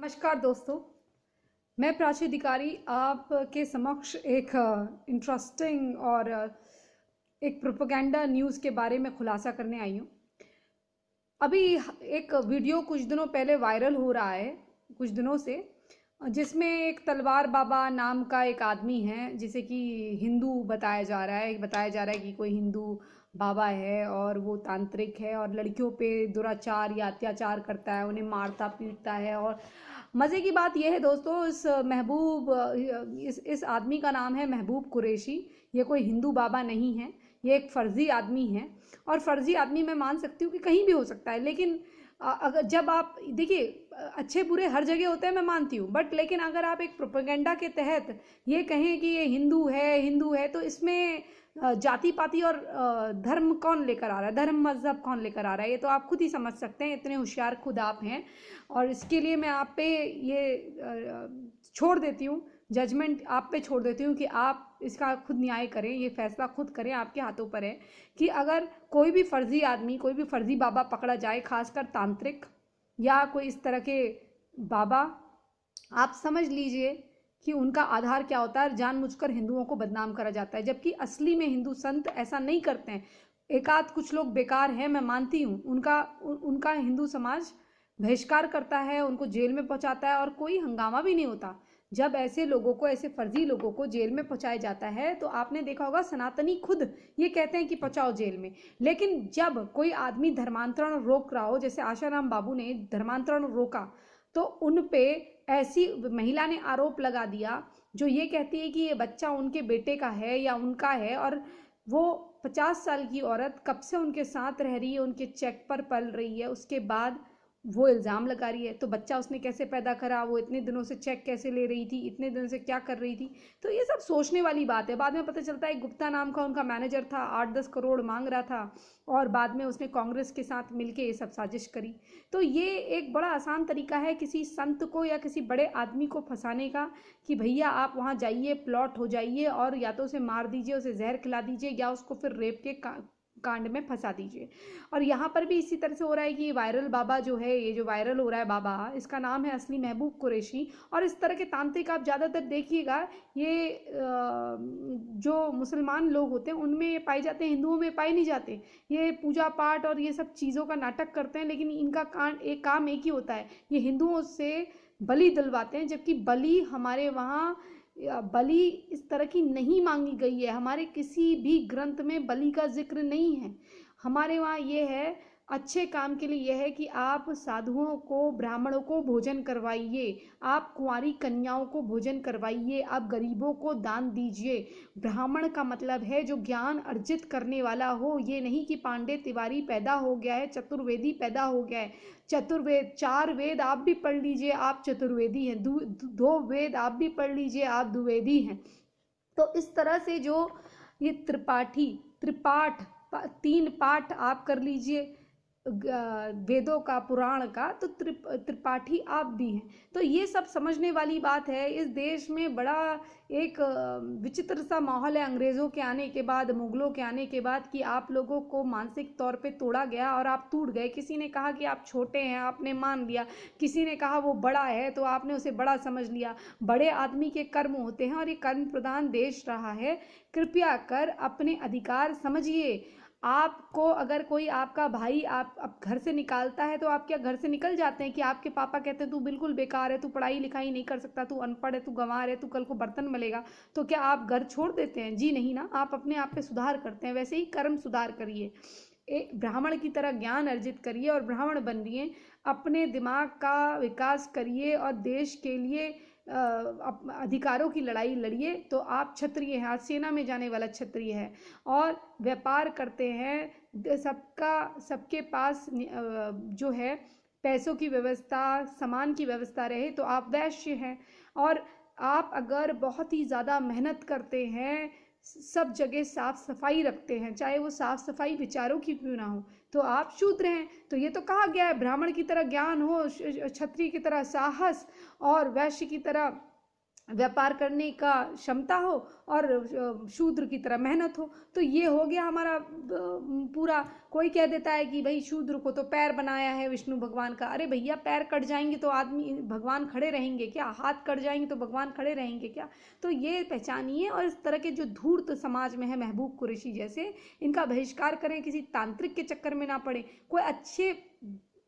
नमस्कार दोस्तों, मैं प्राची अधिकारी आपके समक्ष एक इंटरेस्टिंग और एक प्रोपेगेंडा न्यूज़ के बारे में खुलासा करने आई हूँ। अभी एक वीडियो कुछ दिनों पहले वायरल हो रहा है, कुछ दिनों से, जिसमें एक तलवार बाबा नाम का एक आदमी है जिसे कि हिंदू बताया जा रहा है कि कोई हिंदू बाबा है और वो तांत्रिक है और लड़कियों पे दुराचार या अत्याचार करता है, उन्हें मारता पीटता है। और मज़े की बात यह है दोस्तों, इस आदमी का नाम है महबूब कुरैशी। ये कोई हिंदू बाबा नहीं है, ये एक फ़र्ज़ी आदमी है। और फ़र्ज़ी आदमी मैं मान सकती हूँ कि कहीं भी हो सकता है, लेकिन अगर जब आप देखिए, अच्छे बुरे हर जगह होते हैं, मैं मानती हूँ, बट लेकिन अगर आप एक प्रोपेगेंडा के तहत ये कहें कि ये हिंदू है तो इसमें जाति पाति और धर्म कौन लेकर आ रहा है, धर्म मजहब कौन लेकर आ रहा है, ये तो आप खुद ही समझ सकते हैं। इतने होशियार खुद आप हैं। और इसके लिए मैं आप पे ये छोड़ देती हूँ, जजमेंट आप पे छोड़ देती हूँ कि आप इसका खुद न्याय करें, ये फैसला खुद करें, आपके हाथों पर है कि अगर कोई भी फर्जी आदमी, कोई भी फर्जी बाबा पकड़ा जाए, खासकर तांत्रिक या कोई इस तरह के बाबा, आप समझ लीजिए कि उनका आधार क्या होता है। जानबूझकर हिंदुओं को बदनाम करा जाता है, जबकि असली में हिंदू संत ऐसा नहीं करते हैं। एक आध कुछ लोग बेकार हैं, मैं मानती हूँ, उनका हिंदू समाज बहिष्कार करता है, उनको जेल में पहुंचाता है और कोई हंगामा भी नहीं होता। जब ऐसे लोगों को, ऐसे फर्जी लोगों को जेल में पहुंचाया जाता है तो आपने देखा होगा, सनातनी खुद ये कहते हैं कि पहुंचाओ जेल में। लेकिन जब कोई आदमी धर्मांतरण रोक रहा हो, जैसे आशाराम बाबू ने धर्मांतरण रोका, तो उन पे ऐसी महिला ने आरोप लगा दिया जो ये कहती है कि ये बच्चा उनके बेटे का है या उनका है, और वो 50 साल की औरत कब से उनके साथ रह रही है, उनके चेक पर पल रही है, उसके बाद वो इल्ज़ाम लगा रही है। तो बच्चा उसने कैसे पैदा करा, वो इतने दिनों से चेक कैसे ले रही थी, इतने दिन से क्या कर रही थी। तो ये सब सोचने वाली बात है। बाद में पता चलता है गुप्ता नाम का उनका मैनेजर था, 8-10 करोड़ मांग रहा था, और बाद में उसने कांग्रेस के साथ मिलके ये सब साजिश करी। तो ये एक बड़ा आसान तरीका है किसी संत को या किसी बड़े आदमी को फंसाने का, कि भैया आप वहाँ जाइए, प्लॉट हो जाइए और या तो उसे मार दीजिए, उसे जहर खिला दीजिए, या उसको फिर रेप के कांड में फंसा दीजिए। और यहाँ पर भी इसी तरह से हो रहा है कि वायरल बाबा जो है, ये जो वायरल हो रहा है बाबा, इसका नाम है असली महबूब कुरैशी। और इस तरह के तांत्रिक आप ज़्यादातर देखिएगा, ये जो मुसलमान लोग होते हैं उनमें ये पाए जाते हैं, हिंदुओं में पाए नहीं जाते। ये पूजा पाठ और ये सब चीज़ों का नाटक करते हैं, लेकिन इनका काम एक ही होता है, ये हिंदुओं से बलि दिलवाते हैं। जबकि बलि हमारे वहाँ, बलि इस तरह की नहीं मांगी गई है, हमारे किसी भी ग्रंथ में बलि का जिक्र नहीं है। हमारे वहाँ ये है, अच्छे काम के लिए यह है कि आप साधुओं को, ब्राह्मणों को भोजन करवाइए, आप कुंवारी कन्याओं को भोजन करवाइए, आप गरीबों को दान दीजिए। ब्राह्मण का मतलब है जो ज्ञान अर्जित करने वाला हो, ये नहीं कि पांडे तिवारी पैदा हो गया है, चतुर्वेदी पैदा हो गया है। चतुर्वेद, 4 वेद आप भी पढ़ लीजिए, आप चतुर्वेदी हैं। 2 वेद आप भी पढ़ लीजिए, आप द्विवेदी हैं। तो इस तरह से जो ये त्रिपाठ, 3 पाठ आप कर लीजिए वेदों का, पुराण का, तो त्रिपाठी आप भी हैं। तो ये सब समझने वाली बात है। इस देश में बड़ा एक विचित्र सा माहौल है अंग्रेज़ों के आने के बाद, मुगलों के आने के बाद, कि आप लोगों को मानसिक तौर पे तोड़ा गया और आप टूट गए। किसी ने कहा कि आप छोटे हैं, आपने मान लिया। किसी ने कहा वो बड़ा है तो आपने उसे बड़ा समझ लिया। बड़े आदमी के कर्म होते हैं और ये कर्म प्रधान देश रहा है। कृपया कर अपने अधिकार समझिए। आपको अगर कोई आपका भाई आप घर से निकालता है तो आप क्या घर से निकल जाते हैं कि आपके पापा कहते हैं तू बिल्कुल बेकार है, तू पढ़ाई लिखाई नहीं कर सकता, तू अनपढ़ है, तू गंवार है, तू कल को बर्तन मलेगा, तो क्या आप घर छोड़ देते हैं? जी नहीं ना, आप अपने आप पे सुधार करते हैं। वैसे ही कर्म सुधार करिए, एक ब्राह्मण की तरह ज्ञान अर्जित करिए और ब्राह्मण बनिए। अपने दिमाग का विकास करिए और देश के लिए अधिकारों की लड़ाई लड़िए। तो आप क्षत्रिय हैं, आज सेना में जाने वाला क्षत्रिय है और व्यापार करते हैं। सबके पास जो है पैसों की व्यवस्था, सामान की व्यवस्था रहे, तो आप वैश्य हैं। और आप अगर बहुत ही ज़्यादा मेहनत करते हैं, सब जगह साफ सफाई रखते हैं, चाहे वो साफ सफाई विचारों की क्यों ना हो, तो आप शूद्र हैं। तो ये तो कहा गया है, ब्राह्मण की तरह ज्ञान हो, क्षत्रिय की तरह साहस और वैश्य की तरह व्यापार करने का क्षमता हो और शूद्र की तरह मेहनत हो। तो ये हो गया हमारा पूरा। कोई कह देता है कि भाई शूद्र को तो पैर बनाया है विष्णु भगवान का। अरे भैया, पैर कट जाएंगे तो आदमी भगवान खड़े रहेंगे क्या? हाथ कट जाएंगे तो भगवान खड़े रहेंगे क्या? तो ये पहचानिए, और इस तरह के जो धूर्त समाज में है महबूब कुरैशी जैसे, इनका बहिष्कार करें, किसी तांत्रिक के चक्कर में ना पड़े। कोई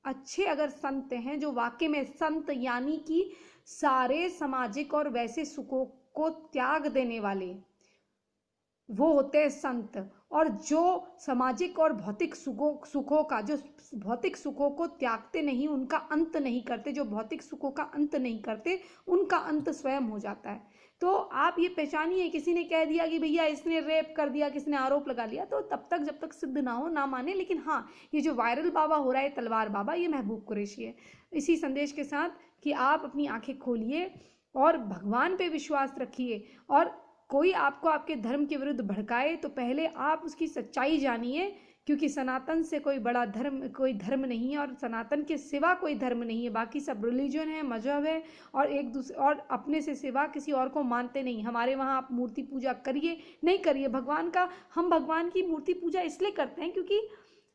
अच्छे अगर संत हैं जो वाकई में संत, यानी कि सारे सामाजिक और वैसे सुखों को त्याग देने वाले, वो होते हैं संत। और जो सामाजिक और भौतिक सुखों का, जो भौतिक सुखों को त्यागते नहीं, उनका अंत नहीं करते, जो भौतिक सुखों का अंत नहीं करते, उनका अंत स्वयं हो जाता है। तो आप ये पहचानिए, किसी ने कह दिया कि भैया इसने रेप कर दिया, किसी ने आरोप लगा लिया, तो तब तक जब तक सिद्ध ना हो ना माने। लेकिन हाँ, ये जो वायरल बाबा हो रहा है, तलवार बाबा, ये महबूब कुरैशी है। इसी संदेश के साथ कि आप अपनी आंखें खोलिए और भगवान पे विश्वास रखिए, और कोई आपको आपके धर्म के विरुद्ध भड़काए तो पहले आप उसकी सच्चाई जानिए, क्योंकि सनातन से कोई बड़ा धर्म, कोई धर्म नहीं है, और सनातन के सिवा कोई धर्म नहीं है। बाकी सब रिलीजन है, मजहब है, और एक दूसरे और अपने से सिवा किसी और को मानते नहीं। हमारे वहाँ आप मूर्ति पूजा करिए, नहीं करिए, भगवान का, हम भगवान की मूर्ति पूजा इसलिए करते हैं क्योंकि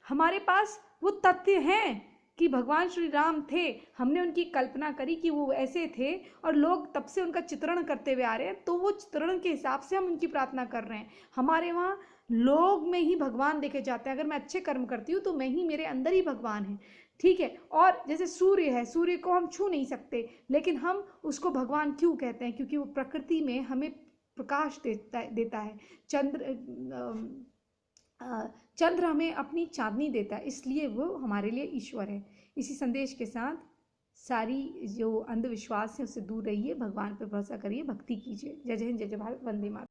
हमारे पास वो तथ्य हैं कि भगवान श्री राम थे। हमने उनकी कल्पना करी कि वो ऐसे थे, और लोग तब से उनका चित्रण करते हुए आ रहे हैं, तो वो चित्रण के हिसाब से हम उनकी प्रार्थना कर रहे हैं। हमारे वहाँ लोग में ही भगवान देखे जाते हैं। अगर मैं अच्छे कर्म करती हूँ तो मैं ही, मेरे अंदर ही भगवान है, ठीक है। और जैसे सूर्य है, सूर्य को हम छू नहीं सकते, लेकिन हम उसको भगवान क्यों कहते हैं? क्योंकि वो प्रकृति में हमें प्रकाश देता है। चंद्र हमें अपनी चांदनी देता है, इसलिए वो हमारे लिए ईश्वर है। इसी संदेश के साथ सारी जो अंधविश्वास है उससे दूर रहिए, भगवान पर भरोसा करिए, भक्ति कीजिए। जय हिंद, जय जय भारत, वंदे मातरम।